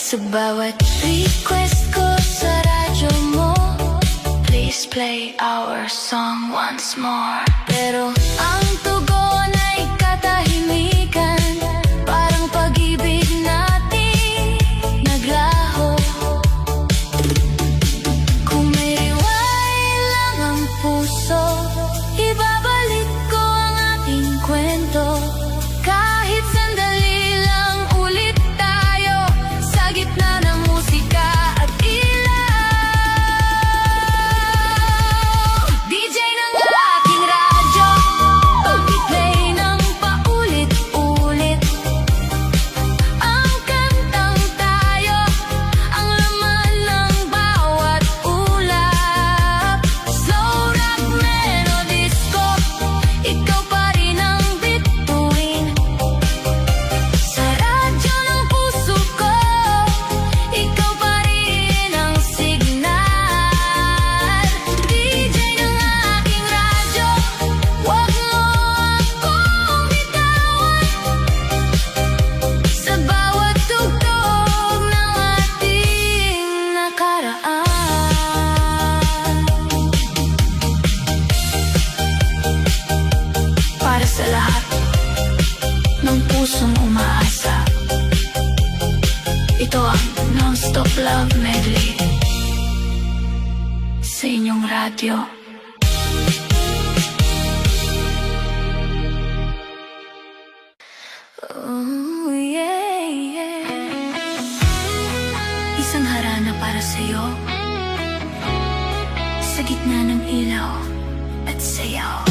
Sa bawat request ko sa radyo mo, please play our song once more. Pero ang tugon ay katahimikan, parang pag-ibig natin naglaho. Kung may rewind lang ang puso, ibabalik ko ang ating kwento. Kahit sandali lang ulit tayo sa gitna ng musika at ilaw. DJ ng aking radyo, pag-i-play ng paulit-ulit ang kantang tayo, ang laman ng bawat ulap. Slow rock, melodies ko, ikaw pa rin ang bituin. Sa radyo ng puso ko, ikaw pa rin ang signal. DJ ng aking radyo, wag mo akong bitawan sa bawat tugtog ng ating nakaraan. Para sa lahat ng pusong umaasa, ito ang Non-Stop Love Medley sa inyong radyo. Oh, yeah, yeah. Isang harana para sa'yo, sa gitna ng ilaw at sayaw.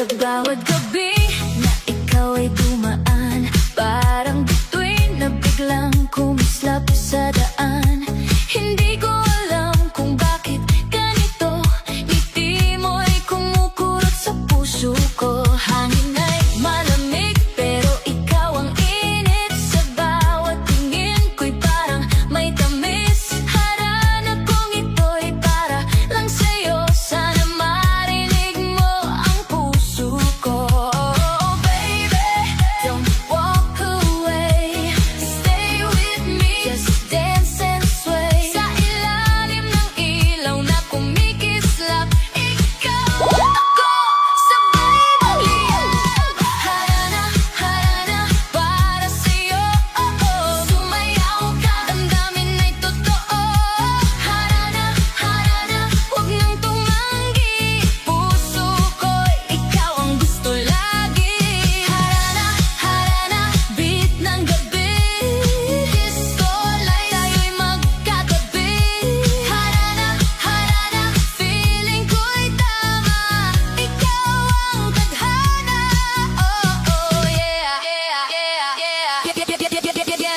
Sa bawat gabi na ikaw ay dumaan, parang bituin na biglang kumislap sa daan. Hindi ko alam kung bakit ganito, ngiti mo'y kumukurot sa puso ko. Hangin ay malamig pero ikaw ang init, sa bawat tingin ko'y parang may tamis. Harana kong ito'y para lang sa'yo, sana marinig mo ang puso ko. Oh baby, don't walk away, stay with me, just dance and sway. Sa ilalim ng ilaw na kumikislap, ikaw at ako sabay magliyab. Harana, harana para sa'yo, oh oh. Sumayaw ka, damdamin ay totoo. Harana, harana, huwag nang tumanggi, puso ko'y ikaw ang gusto lagi. Harana, harana, beat ng gabi, disco light, tayo'y magkatabi. Harana, harana, feeling ko'y tama, ikaw ang tadhana. Oh, oh, yeah, yeah, yeah, yeah.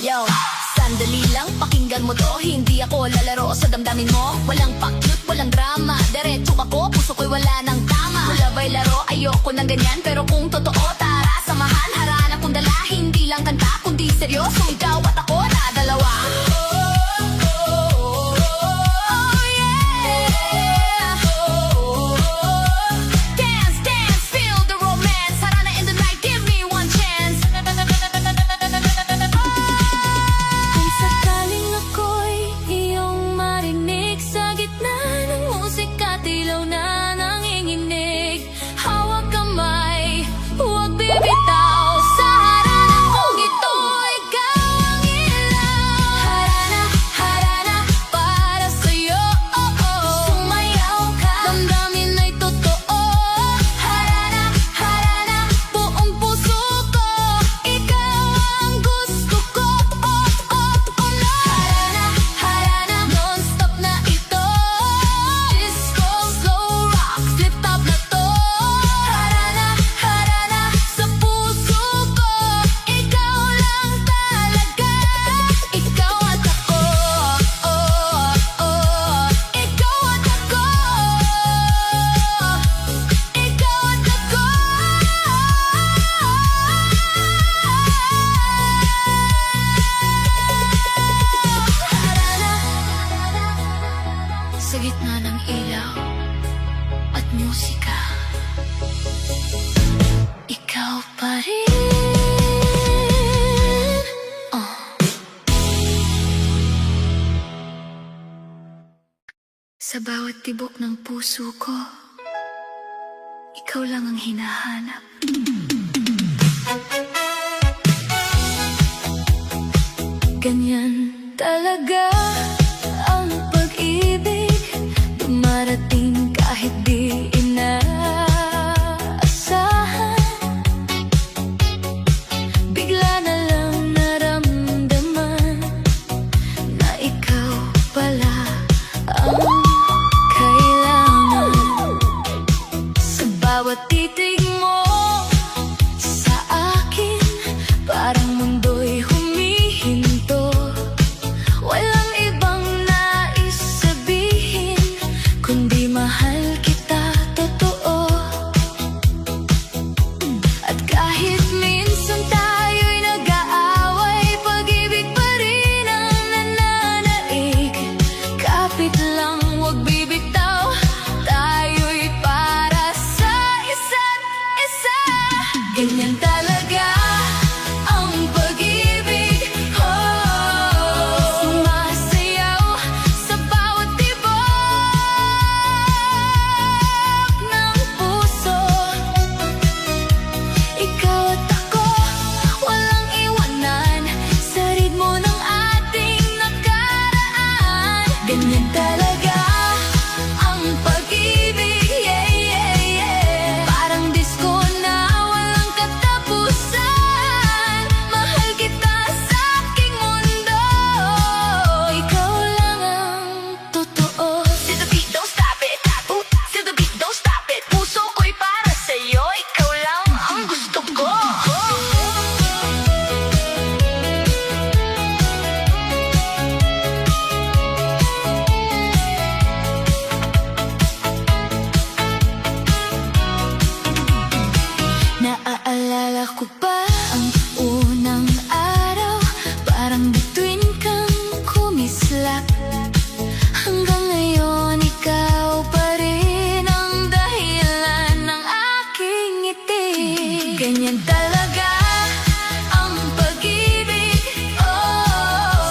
Yo, sandali lang, pakinggan mo to, hindi ako lalaro sa damdamin mo. Walang pakyut, walang drama, diretso ako, puso ko'y wala nang tama. Wala ba'y laro, ayoko ng ganyan, pero kung totoo, tara, samahan. Harana kong dala, hindi lang kanta, kundi seryoso, ikaw at ako na dalawa. Oh, yeah. Dance, dance, feel the romance. Harana in the night, give me one chance. Kung sakaling ako'y iyong marinig, sa gitna ng musika, tilaw na nanginginig. Hawak kamay, huwag bibitaw, sa harana kong ito, ikaw ang ilaw. Harana, Sa bawat tibok ng puso ko, ikaw lang ang hinahanap. Ganyan talaga ang pag-ibig, dumarating kahit di inaasahan. Bigla na lang naramdaman na ikaw pala ang kailangan. Sa bawat titig mo sa akin, parang mundo'y humihinto. Walang ibang nais sabihin, kundi mahal kita totoo. At kahit minsan tayo'y nag-aaway, pag-ibig pa rin ang nananaig. Kapit lang, huwag bibitaw, tayo'y para sa isa't isa. Ganyan talaga ang pag-ibig, sumasayaw sa bawat tibok ng puso. Ikaw at ako, walang iwanan sa ritmo ng ating nakaraan. Ganyan talaga ang pag-ibig, yeah, yeah, yeah. Parang disco na walang katapusan. Mahal kita sa aking mundo, ikaw lang ang totoo. Feel the beat, don't stop it. Feel the beat, don't stop it. Puso ko'y para sa'yo, ikaw lang ang gusto ko. Naaalala ko pa ang unang araw, parang bituin kang kumislap. Hanggang ngayon, ikaw pa rin ang dahilan ng aking ngiti. Ganyan talaga ang pag-ibig,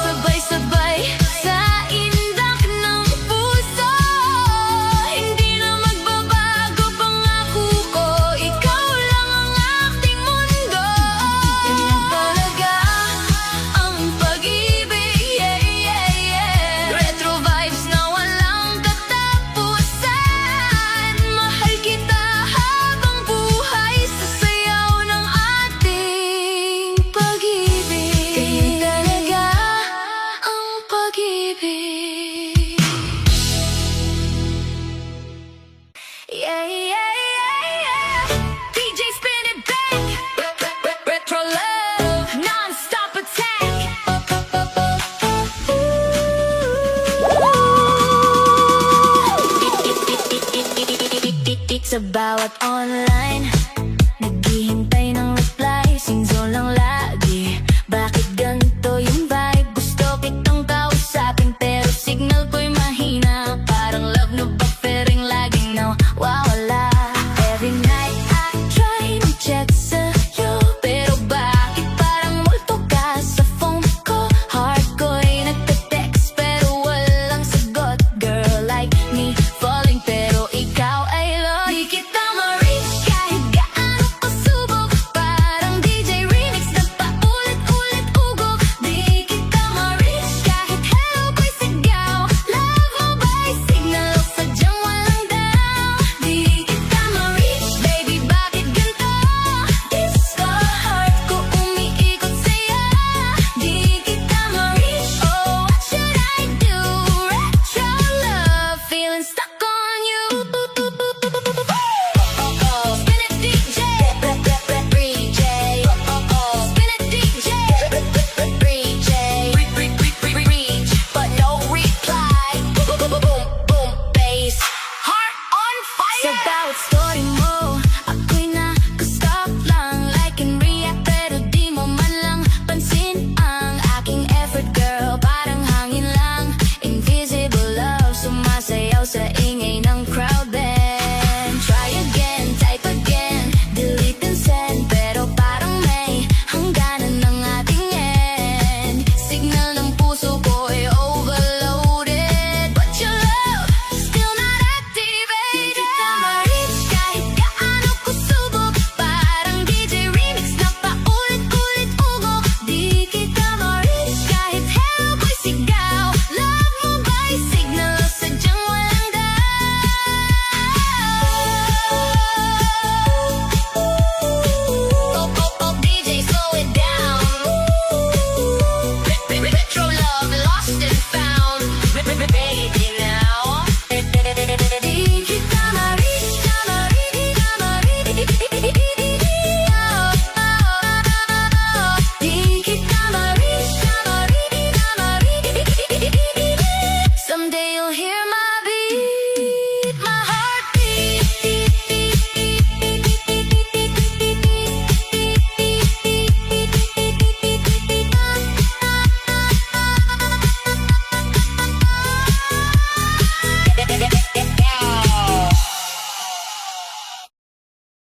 sabay-sabay sa indak ng puso. Hindi na magbabago pangako ko, ikaw lang ang aking mundo. Ganyan talaga ang pag-ibig, yeah, yeah, yeah. Retro vibes na walang katapusan. Mahal kita habang buhay sa sayaw ng ating pag-ibig. Ganyan talaga ang pag-ibig. Yeah, yeah, yeah, yeah. DJ spin it back. Retro love, non-stop attack. Sa bawat online